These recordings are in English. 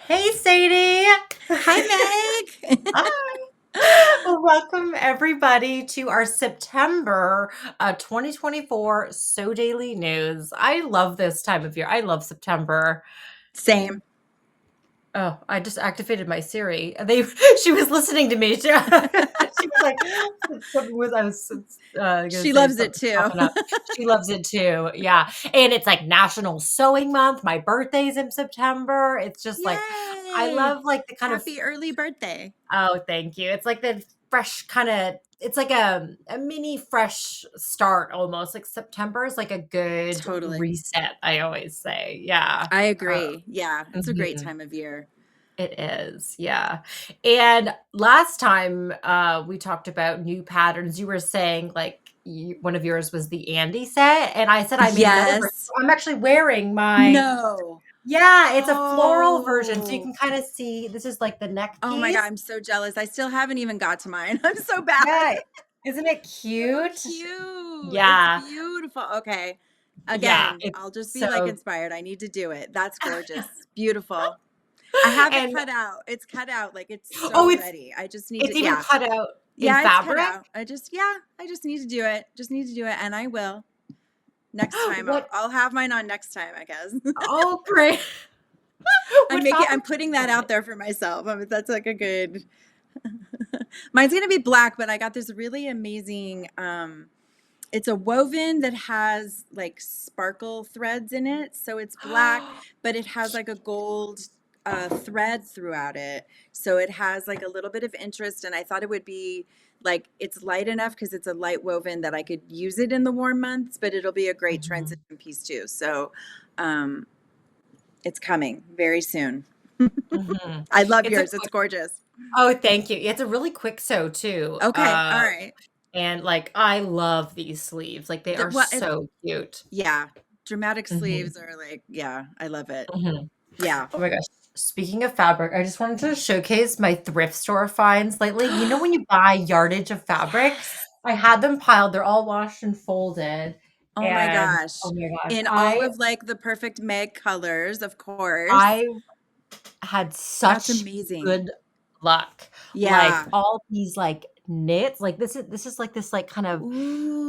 Hey, Sadie. Hi, Meg. Hi. Well, welcome everybody to our September 2024 So Daily News. I love this time of year. I love September. Same. Oh, I just activated my Siri. She was listening to me. She was like, something was, I was gonna She say loves it something too. popping up. She loves it too. Yeah. And it's like National Sewing Month. My birthday's in September. It's just like, I Yay. love like the kind of Happy early birthday. Oh, thank you. It's like the fresh kinda it's like a mini fresh start almost, like September is like a good Totally. reset, I always say, yeah. I Uh, agree. Yeah, it's a great mhm. time of year. It is, yeah. And last time, we talked about new patterns, you were saying, like, one of yours was the Andy set, and I said I made another version. Yes. I'm actually wearing my No. Yeah, it's a floral version, so you Oh. can kinda see this is like the neck Oh my God, piece. I'm so jealous. I still haven't even got to mine. I'm so bad. Yeah, isn't it So cute? cute. It's Yeah, beautiful. Okay. yeah, Again, it's I'll just be like so inspired. I need to do it. That's gorgeous. Beautiful. I have it and cut out. It's cut out. Like it's oh, so ready. I just need it's to, even yeah. cut out in Yeah, it's cut fabric? out. I just need to do it. Just need to do it. And I will. Next time. What I'll have mine on next time, I guess. oh, great. What I'm fabric are putting you that out wearing? there for myself. I mean, that's like a good, mine's going to be black, but I got this really amazing, it's a woven that has like sparkle threads in it. So it's black, but it has like a gold thread throughout it. So it has like a little bit of interest. And I thought it would be like it's light enough because it's a light woven that I could use it in the warm months, but it'll be a great Mhm, transition piece too. So um, it's coming very soon. mhm. I love It's a yours. It's quick gorgeous. Oh, thank you. It's a really quick sew too, Okay. All right. and, like, I love these sleeves, like, they are What? so cute. Yeah. Dramatic Mhm, sleeves are like, yeah, I love it. mhm. Yeah. Oh my gosh. Speaking of fabric, I just wanted to showcase my thrift store finds lately. You know when you buy yardage of fabric? Yes. I had them piled, they're all washed and folded, Oh my and gosh. oh my gosh, In all I of like the perfect Meg colors, of course. I had That's such amazing. good luck. Like, Yeah. all these, like, knits, like, this is, like, this, like, kind of,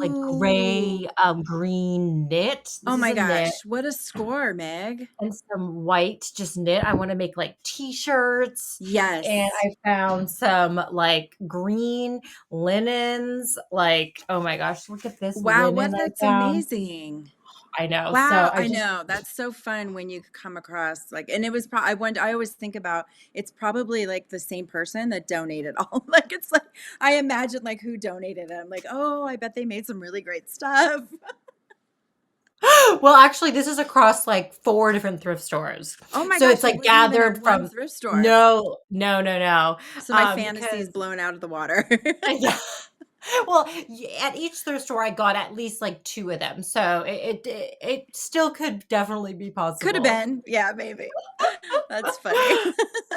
like, Ooh. gray, green knit. This Oh is my a knit. gosh. What a score, Meg. And some white just knit. I wanna make, like, T-shirts, and Yes. I found some, like, green linens, like, oh my gosh, look at this Wow, linen what I that's found. amazing. I know, so Wow, I I just know. That's so fun when you come across like, and it was I wonder, I always think about it's probably like the same person that donated all. Like it's like I imagine like who donated it. I'm like, oh, I bet they made some really great stuff. well, actually, this is across, like, 4 different thrift stores. Oh my So gosh, it's, it like, wasn't even gathered in one from thrift store. no, no, no, no, So my fantasy is because blown out of the water. yeah. Well, at each thrift store, I got at least, like, 2 of them, so it still could definitely be Could have possible. been. Yeah, maybe. That's funny.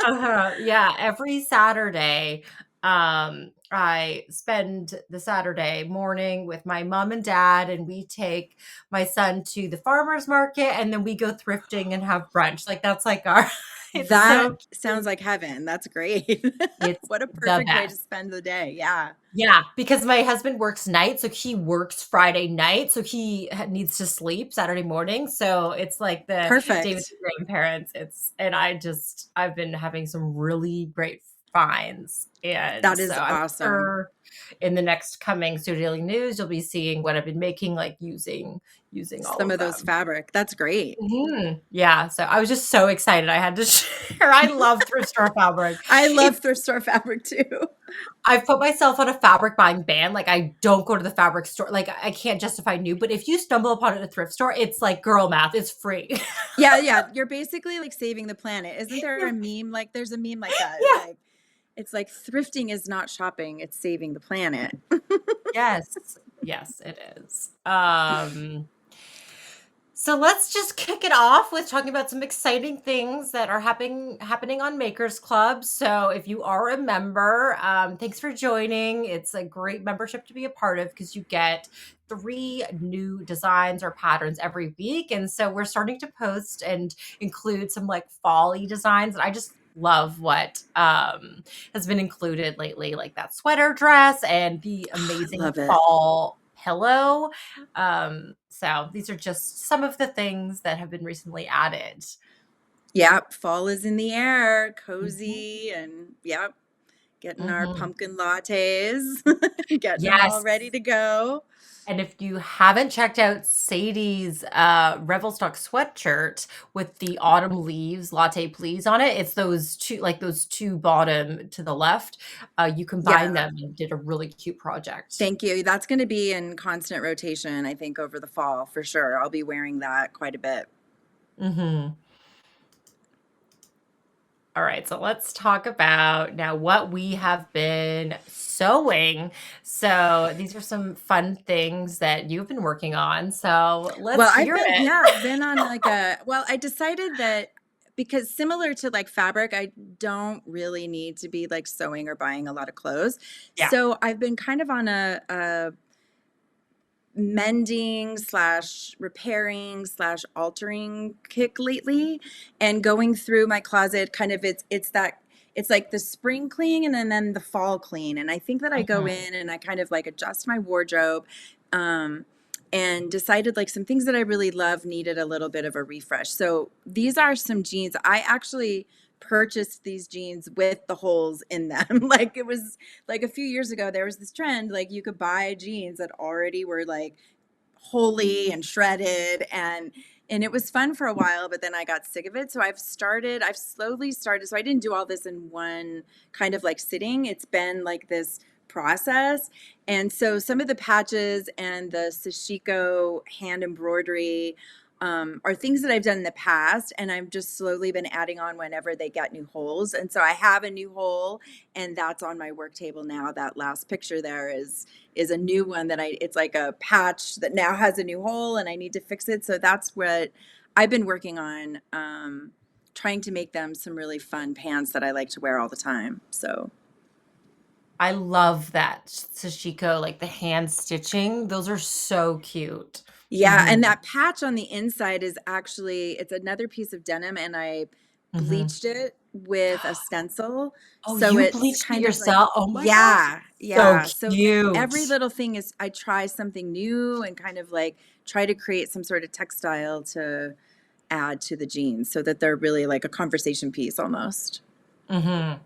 Uh-huh, yeah, every Saturday, I spend the Saturday morning with my mom and dad, and we take my son to the farmer's market, and then we go thrifting and have brunch, like, that's like our it's That so sounds cute. like heaven. That's great. It's What a the perfect way to best. spend the day. Yeah. Yeah, because my husband works nights, so he works Friday night, so he needs to sleep Saturday morning, so it's like the day with Perfect. the grandparents, it's and I've been having some really great finds, and That so is I'm awesome. sure in the next coming So Daily News, you'll be seeing what I've been making, like, using all Some of of those them. fabric. That's great. Mhm. Yeah, so I was just so excited I had to share. I love thrift store fabric. I It's love thrift store fabric too. I've put myself on a fabric buying ban, like, I don't go to the fabric store, like, I can't justify new, but if you stumble upon it at a thrift store, it's like girl math, it's free. Yeah, yeah. You're basically like saving the planet. Isn't there a You're meme? Like there's a meme like that. yeah. It's like thrifting is not shopping, it's saving the planet. Yes. Yes, it is. So let's just kick it off with talking about some exciting things that are happening on Makers Club. So if you are a member, thanks for joining. It's a great membership to be a part of because you get 3 new designs or patterns every week. And so we're starting to post and include some like fall-y designs. And I just love what has been included lately, like that sweater dress and the amazing Love it. fall pillow. So these are just some of the things that have been recently added. Yep, fall is in the air, Mhm, cozy, and yep, getting our mhm. pumpkin lattes, getting them all Yes, ready to go. and if you haven't checked out Sadie's, Revelstock sweatshirt with the autumn leaves latte please on it, it's those 2 bottom to the left, you combine Yeah, them and did a really cute project. thank you. That's going to be in constant rotation, I think, over the fall for sure. I'll be wearing that quite a bit. Mhm. All right, so let's talk about now what we have been sewing. So these are some fun things that you've been working on. So let's Well, I've hear been, it. yeah, I've been on like well, I decided that because similar to like fabric, I don't really need to be like sewing or buying a lot of clothes. Yeah. So I've been kind of on a mending slash repairing slash altering kick lately and going through my closet kind of it's that it's like the spring clean and then the fall clean, and I think that I go Mhm. in and I kind of like adjust my wardrobe, um and decided like some things that I really love needed a little bit of a refresh. So these are some jeans I actually purchased these jeans with the holes in them. Like it was like a few years ago there was this trend like you could buy jeans that already were like holy and shredded, and it was fun for a while, but then I got sick of it. So I've slowly started, so I didn't do all this in one kind of like sitting. It's been like this process. And so some of the patches and the sashiko hand embroidery are things that I've done in the past, and I've just slowly been adding on whenever they get new holes. And so I have a new hole, and that's on my work table now. That last picture there is a new one that it's like a patch that now has a new hole and I need to fix it. So that's what I've been working on, trying to make them some really fun pants that I like to wear all the time. So I love that sashiko, like the hand stitching. Those are so cute. yeah, and Mhm. that patch on the inside is actually it's another piece of denim, and I Mhm. bleached it with a stencil. Oh, So you it's bleached it kind of like yourself? Oh my gosh, yeah, so yeah. So every cute. little thing is I try something new and kind of like try to create some sort of textile to add to the jeans so that they're really like a conversation piece almost. Mhm.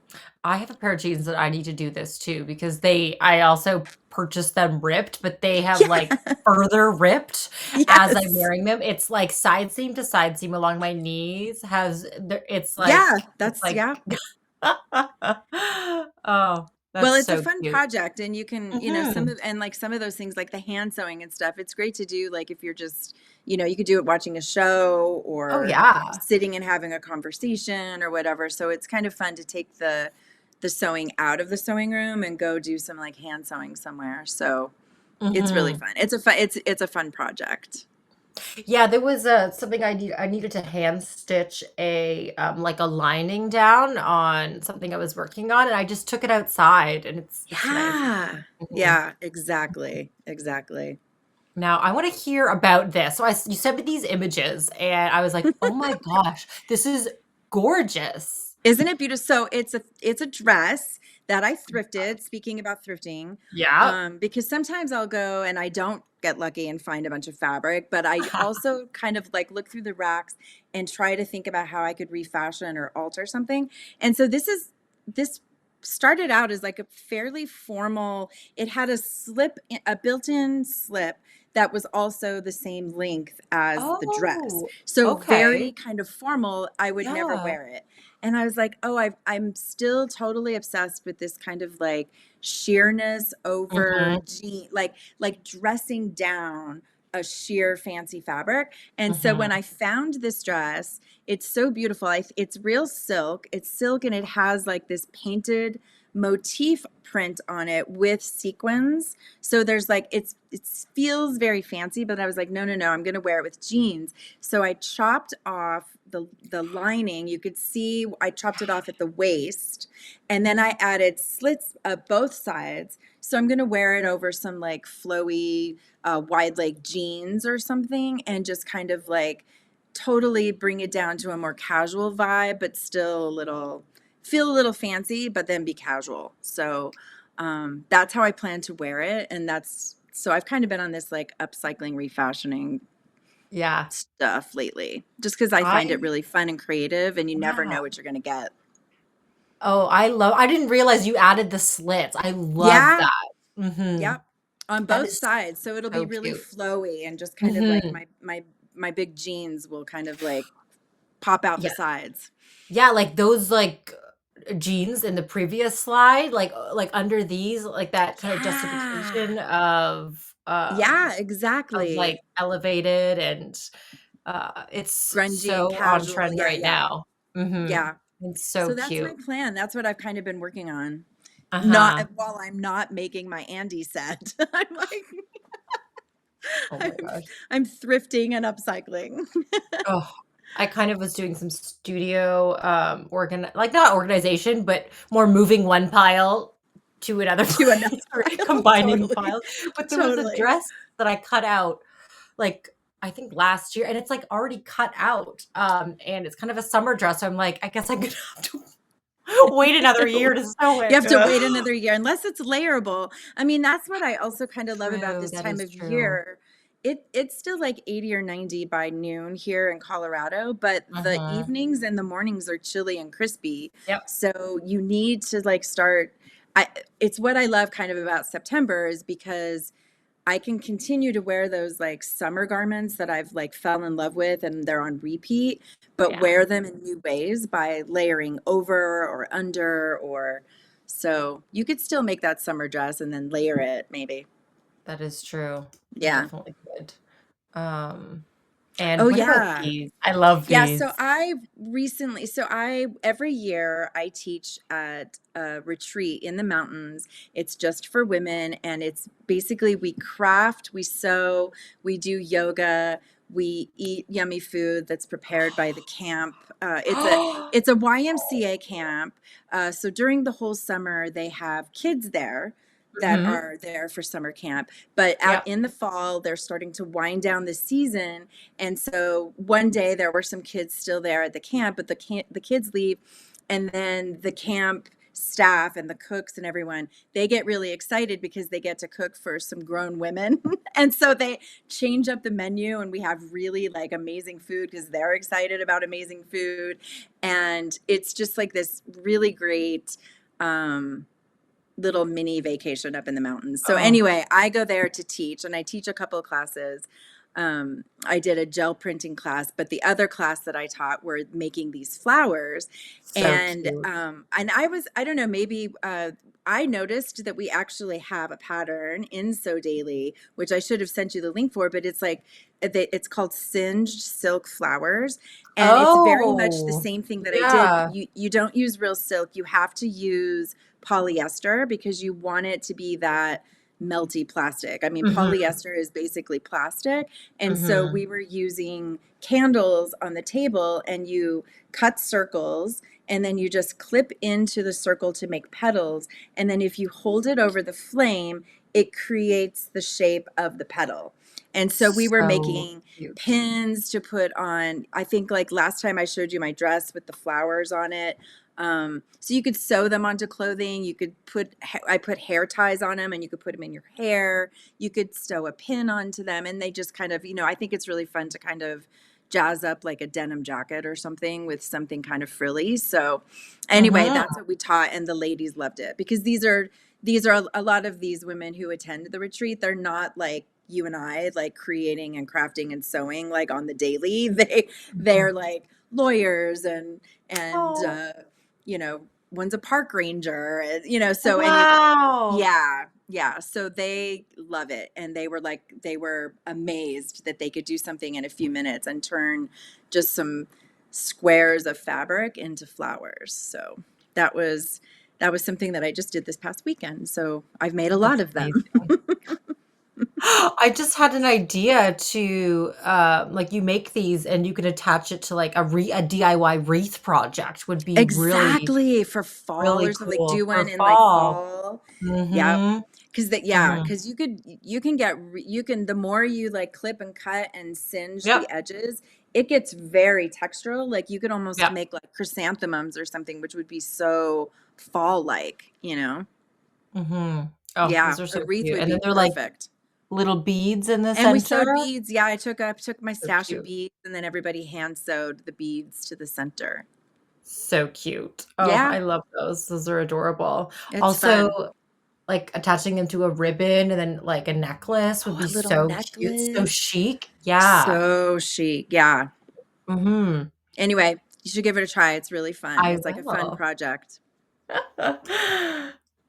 I have a pair of jeans that I need to do this too because I also purchased them ripped, but they have like Yeah. further ripped as I'm Yes. wearing them. It's like side seam to side seam along my knees Yeah, it's that's like yeah. oh, Well, that's it's a so fun cute. project, and you can, some Mhm. of and like some of those things like the hand sewing and stuff, it's great to do like if you're just, you could do it watching a show Oh, or yeah. sitting and having a conversation or whatever. So it's kind of fun to take the sewing out of the sewing room and go do some like hand sewing somewhere. So it's really Mhm. fun. It's a fun project. Yeah, there was, something I needed to hand stitch like a lining down on something I was working on, and I just took it outside, and it's nice. Yeah. Mhm. Yeah, exactly. Exactly. Now I wanna hear about this. So you sent me these images, and I was like, "Oh my gosh, this is gorgeous." Isn't it beautiful? So it's a dress that I thrifted. Speaking about thrifting, Yeah. because sometimes I'll go and I don't get lucky and find a bunch of fabric, but I also kind of like look through the racks and try to think about how I could refashion or alter something. And so this started out as like a fairly formal. It had a built-in slip that was also the same length as the dress. Oh, So very okay. kind of formal. I would never Yeah. wear it. And I was like, oh, I'm still totally obsessed with this kind of like sheerness over Mhm, jean, like dressing down a sheer fancy fabric. And so when mhm. I found this dress, it's so beautiful. It's real silk. It's silk and it has like this painted motif print on it with sequins. So there's like it feels very fancy, but I was like, no, no, no, I'm gonna wear it with jeans. So I chopped off the lining. You could see I chopped it off at the waist, and then I added slits both sides. So I'm gonna wear it over some like flowy wide leg jeans or something, and just kind of like totally bring it down to a more casual vibe, but still a little feel a little fancy, but then be casual. So that's how I plan to wear it. And that's so I've kind of been on this like upcycling, refashioning Yeah. stuff lately, just because I find it I really fun and creative, and you never yeah. know what you're going to get. Oh, I didn't realize you added the slits. I love Yeah. that. Mhm. Yep. On That both is sides. So it'll be so really cute. flowy and just kind of like Mhm. my big jeans will kind of like pop out the Yeah. sides. Yeah, like those, like, jeans in the previous slide, like, under these, like, that kind of Yeah. justification Yeah, of, like, exactly. elevated and, it's Grungy and so on casual. trend Yeah, right yeah. now. Mhm. Yeah. It's so So that's cute. my plan. That's what I've kind of been working on. Not Uh-huh. while I'm not making my Andy set. I'm like Oh my I'm gosh. I'm thrifting and upcycling Oh, I kind of was doing some studio, like, not organization, but more moving one pile to another to another place or pile. combining Totally. piles, but there was a Totally. dress that I cut out, like, I think last year, and it's, like, already cut out, and it's kind of a summer dress, so I'm like, "I guess I'm gonna have to wait another year to sew You it." have to wait another year unless it's layerable. I mean, that's what I also kind of love about True, this that time is of true. year. It's still like 80 or 90 by noon here in Colorado, but the Mhm. evenings and the mornings are chilly and crispy. Yep. So you need to like start I it's what I love kind of about September is because I can continue to wear those like summer garments that I've like fell in love with and they're on repeat, but Yeah, wear them in new ways by layering over or under or so you could still make that summer dress and then layer it maybe. that is true. You Yeah. definitely could. Um, and Oh what about yeah. these? I love Yeah, these. so I recently, so I every year I teach at a retreat in the mountains. It's just for women, and it's basically we craft, we sew, we do yoga, we eat yummy food that's prepared by the camp. It's a YMCA camp. So during the whole summer, they have kids there that Mhm. are there for summer camp. But out Yep. in the fall, they're starting to wind down the season, and so one day there were some kids still there at the camp, but the kids leave, and then the camp staff and the cooks and everyone, they get really excited because they get to cook for some grown women. And so they change up the menu and we have really like amazing food because they're excited about amazing food. And it's just like this really great um little mini vacation up in the mountains. So Oh, anyway, I go there to teach and I teach a couple of classes. I did a gel printing class, but the other class that I taught were making these flowers. so cute. And I don't know, maybe I noticed that we actually have a pattern in So Daily, which I should have sent you the link for, but it's like it's called Singed Silk Flowers. And it's very much the Oh, same thing that I did, but yeah. you don't use real silk. You have to use polyester because you want it to be that melty plastic. I mean, Mhm, polyester is basically plastic. And so mhm. we were using candles on the table and you cut circles and then you just clip into the circle to make petals. And then if you hold it over the flame, it creates the shape of the petal. And so we were So making cute. pins to put on. I think like last time I showed you my dress with the flowers on it. So you could sew them onto clothing. You could I put hair ties on them and you could put them in your hair. You could sew a pin onto them and they just kind of, I think it's really fun to kind of jazz up like a denim jacket or something with something kind of frilly. So anyway, Mhm. that's what we taught and the ladies loved it because these are a lot of these women who attend the retreat. They're not like you and I like creating and crafting and sewing like on the daily. They're Mhm. like lawyers and Oh, one's a park ranger, and so wow. yeah, yeah. So they love it. And they were amazed that they could do something in a few minutes and turn just some squares of fabric into flowers. So that was That was something that I just did this past weekend, so I've made a lot That's of them. amazing. I just had an idea to, like, you make these and you can attach it to, like, a DIY wreath project would be really, Exactly, for fall really or something, like, cool do for one in, like, fall. fall. Yep. Mhm, 'Cause that yeah, mhm. 'cause you can get re you can the more you, like, clip and cut and singe Yep, the edges, it gets very textural, like, you could almost yep, make, like, chrysanthemums or something, which would be so fall-like, you know? mhm. Oh, Yeah, those are a so wreath cute, would and be then they're like perfect. little beads in the And we center. sewed beads, yeah, I took my So stash of cute. beads, and then everybody hand sewed the beads to the center. So cute. Oh, Yeah, I love those. Those are adorable. it's Also, fun. like, attaching them to a ribbon and then, like, a necklace would Oh, be a little so cute, so necklace. chic. Yeah. So chic, yeah. Mhm. Anyway, you should give it a try, it's really fun. I It's like a fun will. project.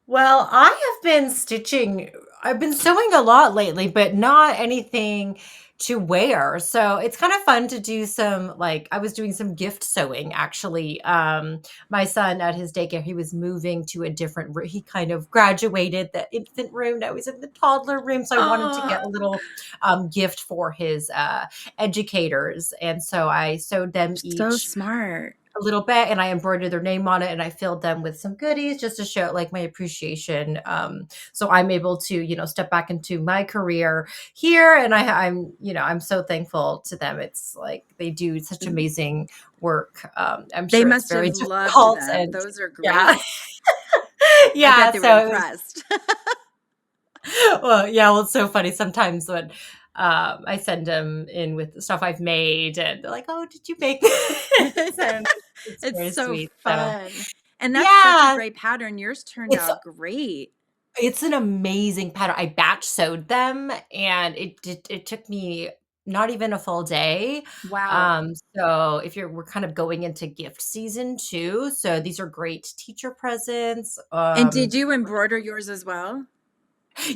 Well, I have been stitching I've been sewing a lot lately, but not anything to wear. So it's kind of fun to do some like I was doing some gift sewing actually. My son at his daycare, he was moving to a different room. He kind of graduated the infant room. Now he's in the toddler room. So I wanted to Oh, get a little gift for his educators. And so I sewed them so each smart. a little bit and I embroidered their name on it and I filled them with some goodies just to show like my appreciation. So I'm able to, step back into my career here and I'm so thankful to them. It's like they do such amazing work. I'm They sure it's must very have loved difficult them. and Those are yeah. great. I bet Yeah, they were so it was impressed. well, yeah, well, it's so funny sometimes when I send them in with stuff I've made and they're like, "Oh, did you make this?" And it's It's very so sweet. So, fun. And that's such a yeah, great pattern. Yours turned it's out great. it's an amazing pattern. I batch sewed them, and it took me not even a full day. Wow. So if we're kind of going into gift season too, so these are great teacher presents. And did you embroider yours as well?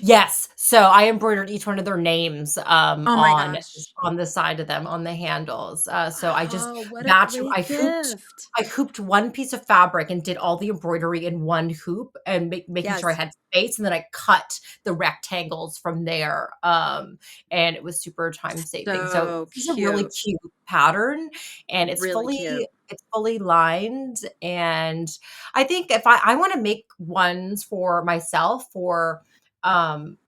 Yes. So I embroidered each one of their names, Oh my gosh. on the side of them, on the handles. So I just Oh, what a batch great gift. I hooped one piece of fabric and did all the embroidery in one hoop and making sure I Yes. had space, and then I cut the rectangles from there, and it was super time saving. So So this is a really cute. cute pattern, and Really cute. it's fully lined, and I think if I wanna make ones for myself for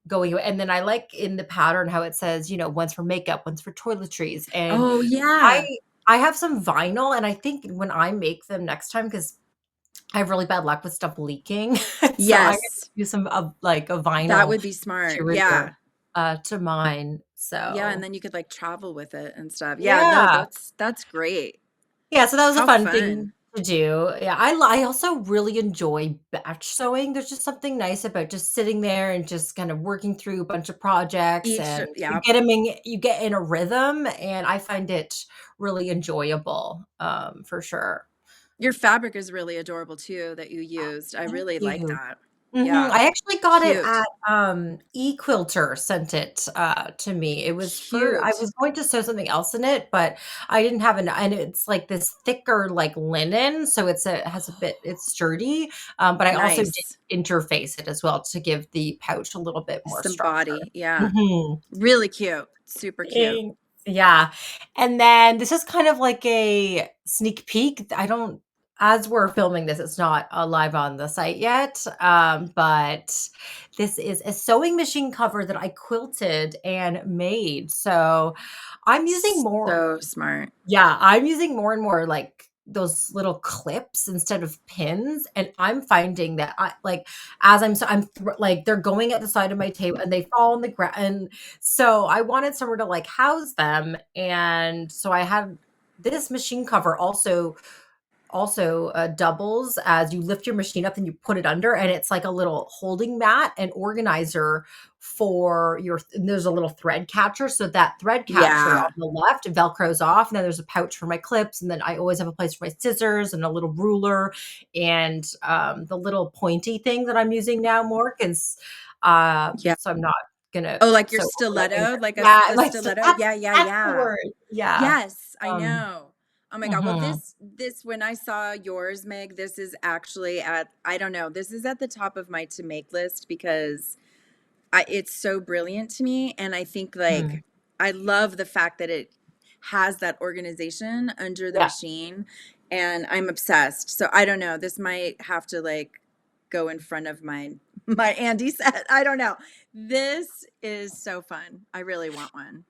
going away. And then I like in the pattern how it says, one's for makeup, one's for toiletries. And Oh, I yeah. I have some vinyl and I think when I make them next time, because I have really bad luck with stuff leaking. So I'm gonna Yes. do some of like a That vinyl would be smart. interior Yeah. to mine. Yeah, and So then you could, like, travel with it and stuff. Yeah, no, yeah. that's great. Yeah, so that was a How fun fun. thing to do. Yeah, I also really enjoy batch sewing. There's just something nice about just sitting there and just kind of working through a bunch of projects, Each and yeah. you get in a rhythm, and I find it really enjoyable, for sure. Your fabric is really adorable too that you Oh, used. I thank really like you. that. Mhm, Yeah. I actually got it Cute. at, eQuilter sent it, to me. It was for I Cute. was going to sew something else in it, but I didn't have an and it's like this thicker, like, linen, so it has a bit it's sturdy, but I also did Nice. interface it as well to give the pouch a little bit more Some structure. body. Yeah. Mhm. Really cute. Super cute. Thanks. Yeah, and then this is kind of like a sneak peek. I don't as we're filming this, it's not, live on the site yet, but this is a sewing machine cover that I quilted and made. So, I'm using more So smart. yeah, I'm using more and more, like, those little clips instead of pins, and I'm finding that as I'm like, they're going at the side of my table, and they fall on the ground, and so I wanted somewhere to, like, house them, and so I had this machine cover also doubles as you lift your machine up and you put it under, and it's like a little holding mat and organizer for your and there's a little thread catcher, so that thread catcher on Yeah. the left velcros off, and then there's a pouch for my clips, and then I always have a place for my scissors and a little ruler, and the little pointy thing that I'm using now more because Yeah. so I'm not gonna Oh, like your sew over my finger. stiletto? Like Yeah, a my stiletto? that's Yeah, yeah, that's the yeah. word. Yeah. Yes, I Um know. Oh my God. Well, Mhm. when I saw yours, Meg, this is actually at, I don't know, this is at the top of my to make list because it's so brilliant to me. And I think Mm. like, I love the fact that it has that organization under the Yeah. machine, and I'm obsessed. So I don't know, this might have to like go in front of my Andy set. I don't know. This is so fun. I really want one.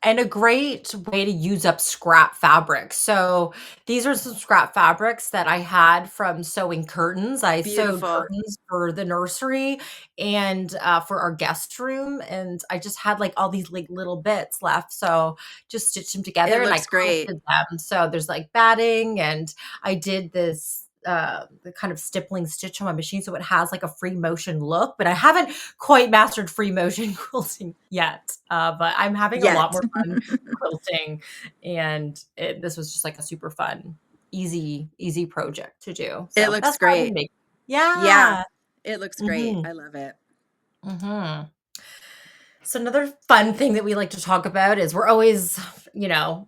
And a great way to use up scrap fabric. So these are some scrap fabrics that I had from sewing curtains. I sewed Beautiful. curtains for the nursery and for our guest room, and I just had like all these like little bits left. So just stitched them It together and I looks great. quilted them. So there's like batting, and I did this the kind of stippling stitch on my machine so it has like a free motion look, but I haven't quite mastered free motion quilting yet. But I'm having a lot Yet. more fun quilting, and this was just like a super fun, easy project to do. It So looks that's what I've been great. making. Yeah, Yeah. it looks great. Hmm. I love it. Hmm. So another fun thing that we like to talk about is we're always,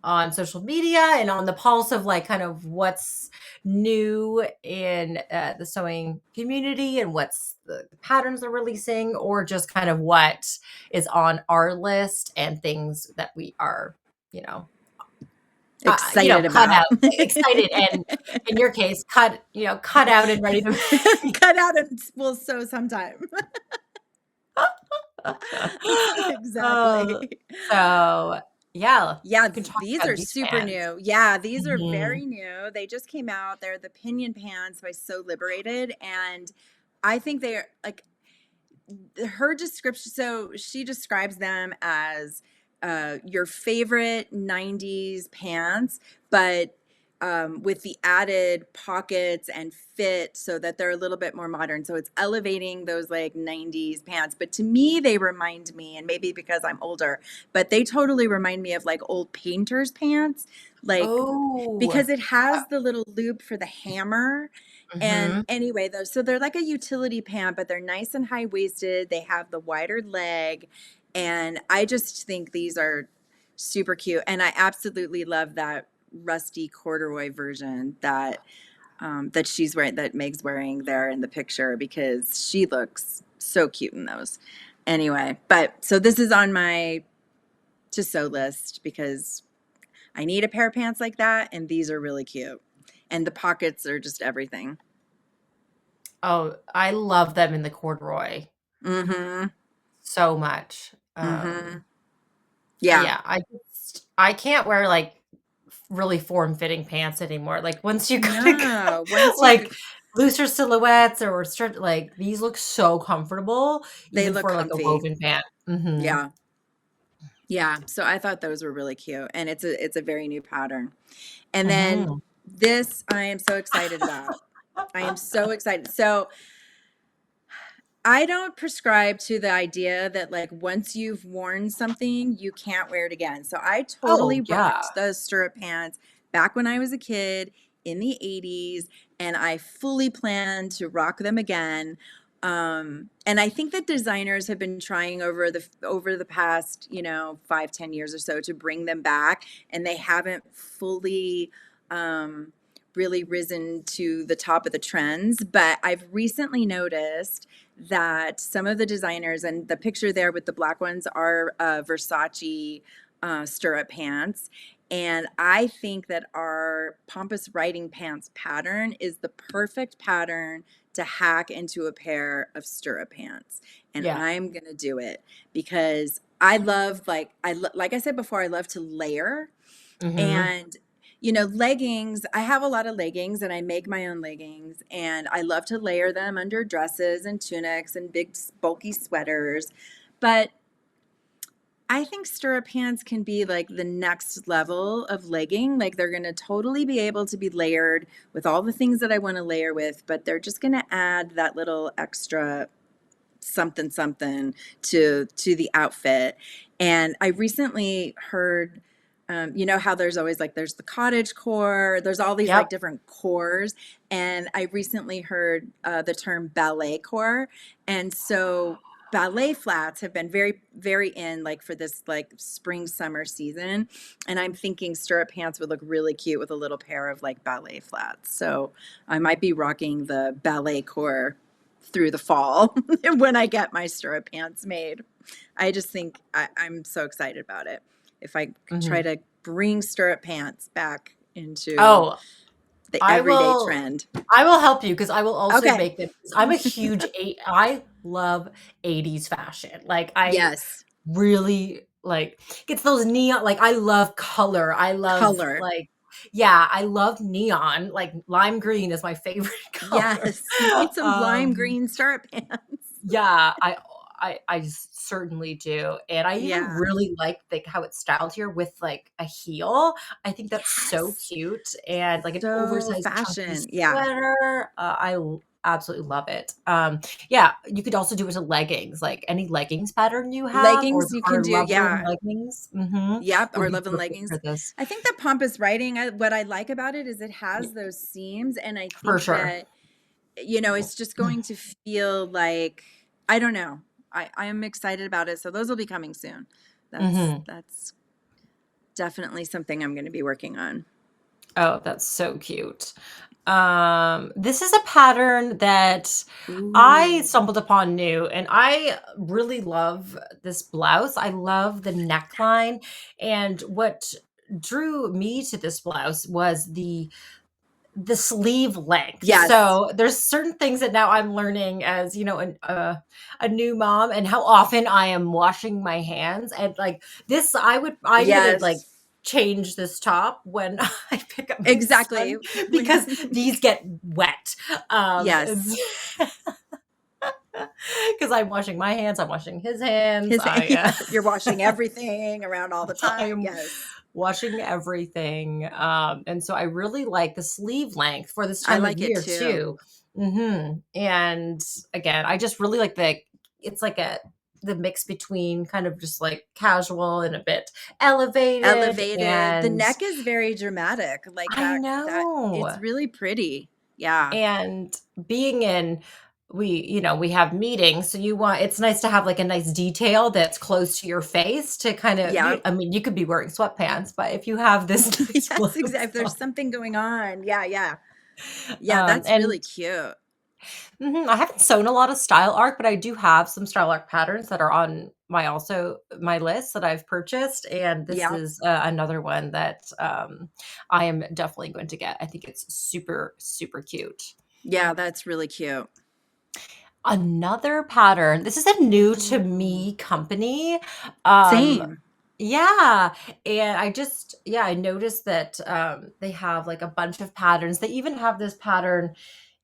on social media and on the pulse of like kind of what's new in the sewing community and what's the patterns they're releasing, or just kind of what is on our list and things that we are, you know, Excited cut about. out, excited, and in your case, cut out and ready to. Cut out and we'll sew sometime. Oh, Exactly. so yeah, Yeah, we can talk these about are these super pants. new. Yeah, these are Mhm. very new. They just came out. They're the Pinion Pants by So Liberated. And I think they're like her description. So she describes them as your favorite 90s pants, but with the added pockets and fit so that they're a little bit more modern. So it's elevating those like 90s pants. But to me, they remind me, and maybe because I'm older, but they totally remind me of like old painters' pants. Like, Oh, because it has the little loop for the hammer. And mhm. anyway, though, so they're like a utility pant, but they're nice and high waisted. They have the wider leg. And I just think these are super cute. And I absolutely love that rusty corduroy version that she's wearing, that Meg's wearing there in the picture, because she looks so cute in those. Anyway, but so this is on my to sew list because I need a pair of pants like that, and these are really cute. And the pockets are just everything. Oh, I love them in the corduroy Mm-hmm. so much. Mm-hmm. Yeah. Yeah, I can't wear, like, really form-fitting pants anymore. Like, once you gotta go, No. Once you like, looser silhouettes or stretch, like, these look so comfortable they even look for, like, a comfy. woven pant. Mhm. Yeah. Yeah. So I thought those were really cute. And it's a very new pattern. And then Mhm. this I am so excited about. I am so excited. So I don't prescribe to the idea that like once you've worn something, you can't wear it again. So I totally Oh, yeah. rocked those stirrup pants back when I was a kid in the 80s, and I fully plan to rock them again. And I think that designers have been trying over the past, 5-10 years or so to bring them back, and they haven't fully really risen to the top of the trends. But I've recently noticed that some of the designers, and the picture there with the black ones are Versace stirrup pants. And I think that our pompous riding pants pattern is the perfect pattern to hack into a pair of stirrup pants. And Yeah. I'm going to do it because I love, like I said before, I love to layer. Mhm. And leggings, I have a lot of leggings and I make my own leggings, and I love to layer them under dresses and tunics and big bulky sweaters. But I think stirrup pants can be like the next level of legging. Like they're going to totally be able to be layered with all the things that I want to layer with, but they're just going to add that little extra something something to the outfit. And I recently heard, how there's always like there's the cottage core, there's all these Yep. like different cores, and I recently heard the term ballet core. And so ballet flats have been very, very in like for this like spring summer season, and I'm thinking stirrup pants would look really cute with a little pair of like ballet flats. So I might be rocking the ballet core through the fall when I get my stirrup pants made. I just think I'm so excited about it. If I could try Mhm. to bring stirrup pants back into Oh, the I everyday will trend. I will help you because I will also Okay. make it. I'm a huge I love 80s fashion. Like, I Yes. really, like, it's those neon, like, I love color. I love, Color. like, yeah, I love neon. Like, lime green is my favorite color. Yes. You need some lime Um green stirrup pants. Yeah, I certainly do, and I even Yeah. really like, how it's styled here with, like, a heel. I think that's so Yes. cute, and, like, an So oversized chunky fashion. Yeah. sweater. I l absolutely love it. Yeah, you could also do it to leggings, like, any leggings pattern you have or Leggings the you can our do. Loveland Yeah. leggings, Yep. would Or be Love and perfect for leggings. this. I think the pompous writing, what I like about it is it Yeah, has those seams. And I for think sure. that, it's just going to feel like, I don't know. I am excited about it. So those will be coming soon. Mhm. That's definitely something I'm going to be working on. Oh, that's so cute. This is a pattern that I Ooh. stumbled upon new, and I really love this blouse. I love the neckline, and what drew me to this blouse was the sleeve length. Yes. So there's certain things that now I'm learning as, a new mom, and how often I am washing my hands, and like this I'm gonna like Yes. change this top when I pick up my Exactly. son because these get wet. Yes. Because I'm washing my hands, I'm washing his hands. Yeah, you're washing everything around all the I time. am Yes. washing everything, and so I really like the sleeve length for this I time of like it year too. too. And again, I just really like it's like the mix between kind of just like casual and a bit elevated, Elevated. The and neck is very dramatic. Like I that it's know. really pretty. Yeah. And being in we have meetings, so it's nice to have like a nice detail that's close to your face to kind of Yeah. I mean, you could be wearing sweatpants, but if you have this nice Yes, exactly. blouse If there's on, something going on. Yeah, yeah. Yeah, that's and really cute. I haven't sewn a lot of style arc, but I do have some style arc patterns that are on my list that I've purchased, and this Yeah. is another one that I am definitely going to get. I think it's super super cute. Yeah, that's really cute. Another pattern. This is a new to Ooh. me company. Um, Same. yeah, and I noticed that, they have, like, a bunch of patterns. They even have this pattern,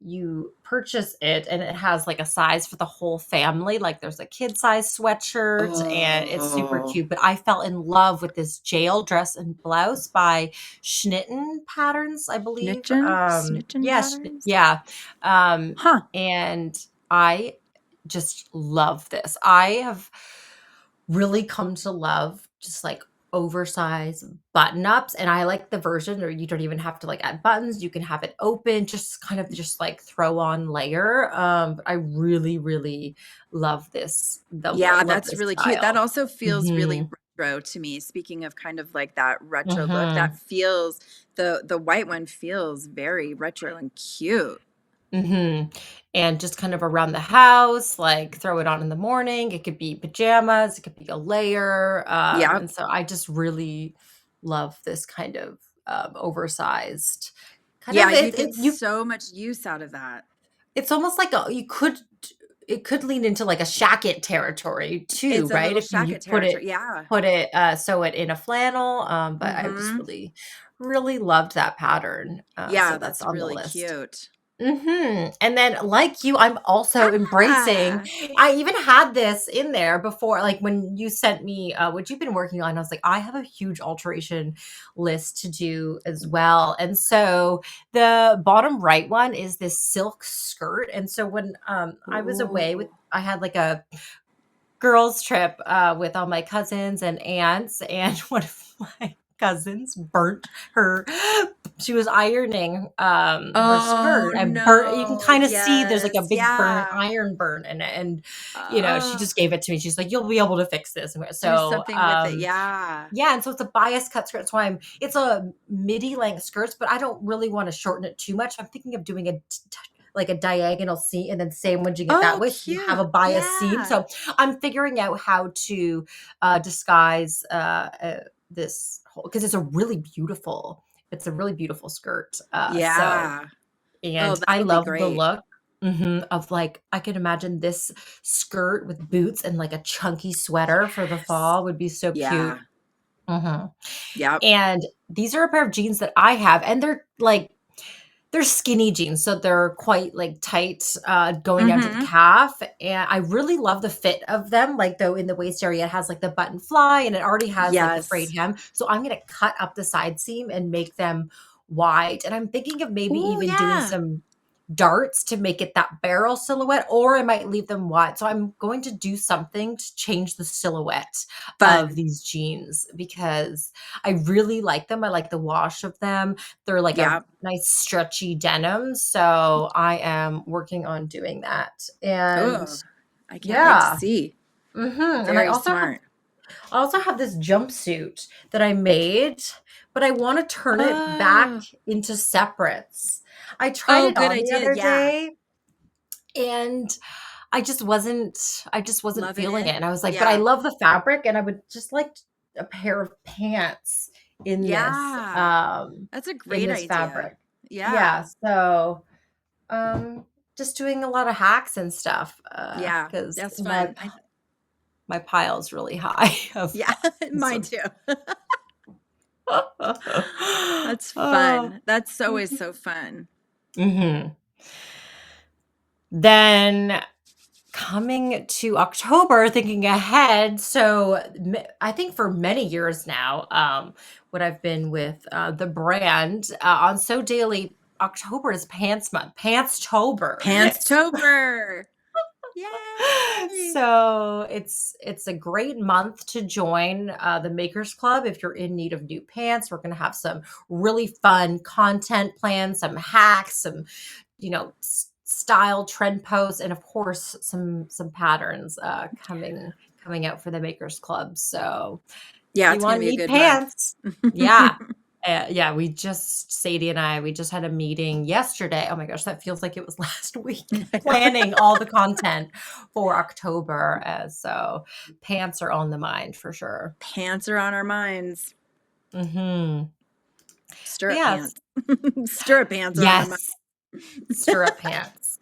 you purchase it, and it has, like, a size for the whole family, like, there's a kid size sweatshirt, and it's super Oh. cute, but I fell in love with this jail dress and blouse by Schnitten Patterns, I believe. Snitchin Yeah, patterns? yeah, Huh. and I just love this. I have really come to love just like oversized button ups, and I like the version or you don't even have to like add buttons. You can have it open, just kind of just like throw on layer. But I really, really love Yeah, love that's this really cute. That style. also feels really Mhm. retro to me. Speaking of kind of like that retro look, that Mhm. feels the white one feels very retro and cute. Mhm. And just kind of around the house, like, throw it on in the morning. It could be pajamas, it could be a layer, Yeah. and so I just really love this kind of, oversized kind Yeah, of you it get you so much use out of that. it's almost like a it could lean into, like, a shacket territory too, It's a right? little If you shacket territory. Yeah. sew it in a flannel, but I just Mhm. really, really loved that pattern, so Yeah, that's that's on the really list. cute. And then, like you, I'm also embracing Ah. I even had this in there before, like, when you sent me, what you've been working on, I was like, "I have a huge alteration list to do as well." And so, the bottom right one is this silk skirt, and so when, I was away Ooh. I had, like, a girls trip, with all my cousins and aunts, and one of my cousins burnt her she was ironing her Oh skirt and burnt you can no. kind of see there's like a Yes. big burn Yeah. iron burn in it and she Oh, just gave it to me. She's like, you'll be able to fix this. do So something with it. Yeah. yeah, and so it's a bias cut skirt. That's why it's a midi length skirts, but I don't really want to shorten it too much. I'm thinking of doing like a diagonal seam and then sandwiching it that Oh, way so you have a cute. bias seam. Yeah. So I'm figuring out how to disguise this whole because it's a really beautiful skirt. Yeah. Oh, And I that'll be love the great. look of like I can imagine this skirt with boots and like a chunky sweater for the Yes. fall would be so cute. Yeah. hmm Yep. And these are a pair of jeans that I have, and they're skinny jeans, so they're quite like tight, going down to the Mm-hmm. calf. And I really love the fit of them. Like though in the waist area, it has like the button fly, and it already has like the frayed Yes. hem. So I'm gonna cut up the side seam and make them wide. And I'm thinking of maybe Oh, even doing yeah. some darts to make it that barrel silhouette, or I might leave them wide. So I'm going to do something to change the silhouette of Fun. these jeans because I really like them. I like the wash of them. They're like a Yep. nice stretchy denim. So I am working on doing that. And Oh, I can't wait to yeah. see. And Very smart. I also have this jumpsuit that I made, but I want to turn it back Oh. into separates. I tried Oh, it good on the idea. other Yeah. day and I just wasn't Loving feeling it. it. And I was like, but I Yeah. love the fabric and I would just like a pair of pants Yeah. That's a in great this idea. fabric. Yeah. Yeah, so um just doing a lot of hacks and stuff Yeah. cuz That's fun. my pile is really high of Yeah, thousands mine of too. That's oh. fun. That's always so fun. Mhm. Then coming to October, thinking ahead, so I think for many years now, what I've been with the brand on So Daily, October is Pants Month, Pants-tober. Pants-tober. Yay! So it's a great month to join the Makers Club if you're in need of new pants. We're going to have some really fun content plans, some hacks, some style trend posts, and of course some patterns coming out for the Makers Club. So if Yeah, you it's gonna want be a neat good month. pants, yeah. Yeah, Sadie and we just had a meeting yesterday. Oh my gosh, that feels like it was last week, planning all the content for October. So pants are on the mind for sure. Pants are on our minds. hmm But Stirrup yes, pants. Stirrup pants are on our mind. yes, stirrup pants.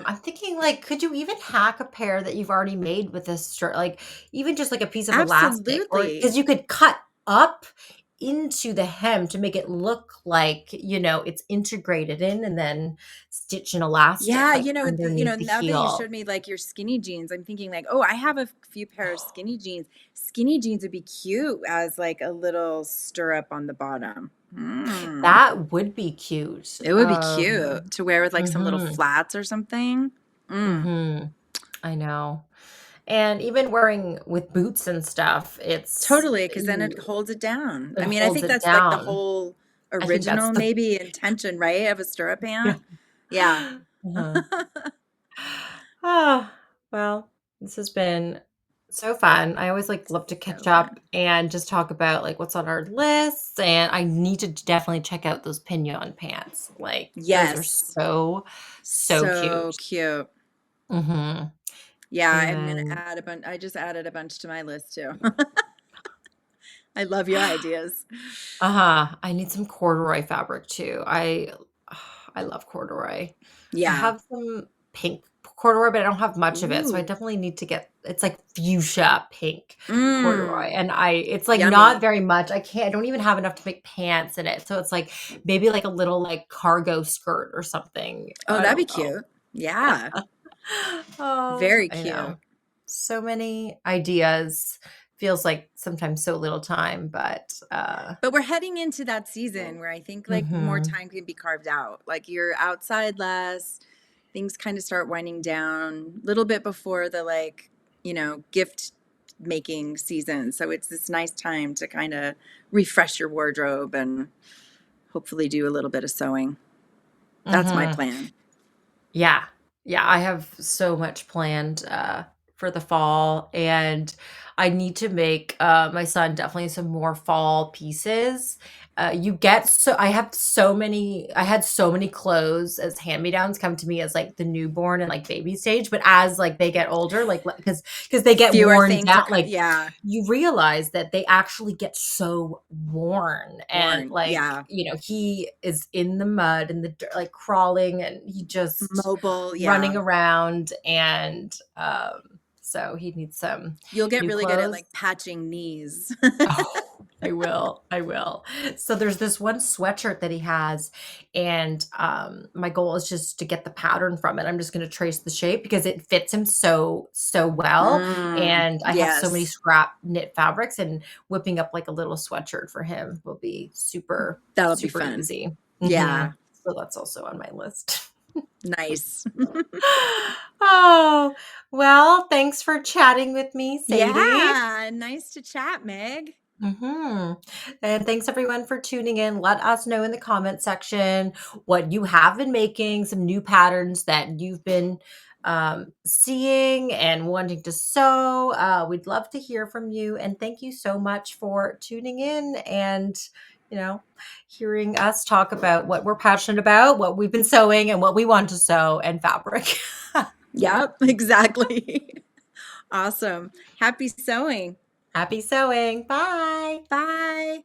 I'm thinking like, could you even hack a pair that you've already made with this shirt? Like even just like a piece of elastic or Absolutely. because you could cut up into the hem to make it look like, it's integrated in and then stitch an elastic Yeah, like underneath the now that you heel. showed me like your skinny jeans, I'm thinking like, oh, I have a few pair of skinny jeans. Skinny jeans would be cute as like a little stirrup on the bottom. Mm. That would be cute. It would be cute to wear with like some little Mhm, flats or something. Mm. mhm. I know. And even wearing with boots and stuff, Totally, because then it holds it down. it I mean, I holds think it that's like the down. whole I think that's original the maybe intention, right, of a stirrup yeah. pant. Yeah. Uh-huh. Oh, well, this has been so fun. I always like love to catch So fun. up and just talk about like what's on our lists. And I need to definitely check out those pinion pants. Like those are Yes. so So cute. cute. hmm Yeah, I'm gonna And add a bunch. I just added a bunch to my list too. I love your ideas. I need some corduroy fabric too. I love corduroy. I Yeah. have some pink corduroy, but I don't have much of it. So I Ooh. definitely need to get it's like fuchsia pink corduroy. Mm. And it's like not Yummy. very much. I don't even have enough to make pants in it. So it's like maybe like a little like cargo skirt or something. Oh, I that'd be don't know. cute. Yeah. Oh, Very I know. cute. So many ideas. Feels like sometimes so little time, but But we're heading into that season where I think like more mhm. time can be carved out. Like you're outside less, things kind of start winding down a little bit before the like, gift making season. So it's this nice time to kind of refresh your wardrobe and hopefully do a little bit of sewing. That's my Mhm. plan. Yeah. Yeah, I have so much planned, for the fall, and I need to make, my son definitely some more fall pieces. You get so I had so many clothes as hand-me-downs come to me as, like, the newborn and, like, baby stage, but as, like, they get older, like, because they get Fewer worn things down, are, like, yeah, you realize that they actually get so worn and, worn. like, Yeah. he is in the mud and the dirt, like, crawling, and he just Mobile. running Yeah. around, and, so he needs some You'll get new really good at clothes. like patching knees. Oh, I will. So there's this one sweatshirt that he has, and, my goal is just to get the pattern from it. I'm just gonna trace the shape because it fits him so well, and I have so many Yes. scrap knit fabrics, and whipping up, like, a little sweatshirt for him will be That'll be super fun. easy. Yeah. Mhm. So that's also on my list. Nice. Oh, well, thanks for chatting with me, Sadie. Yeah. Nice to chat, Meg. Mhm. And thanks everyone for tuning in. Let us know in the comment section what you have been making, some new patterns that you've been seeing and wanting to sew. We'd love to hear from you. And thank you so much for tuning in and, you know, hearing us talk about what we're passionate about, what we've been sewing, and what we want to sew and fabric. Yep, exactly. Awesome. Happy sewing. Happy sewing. Bye. Bye.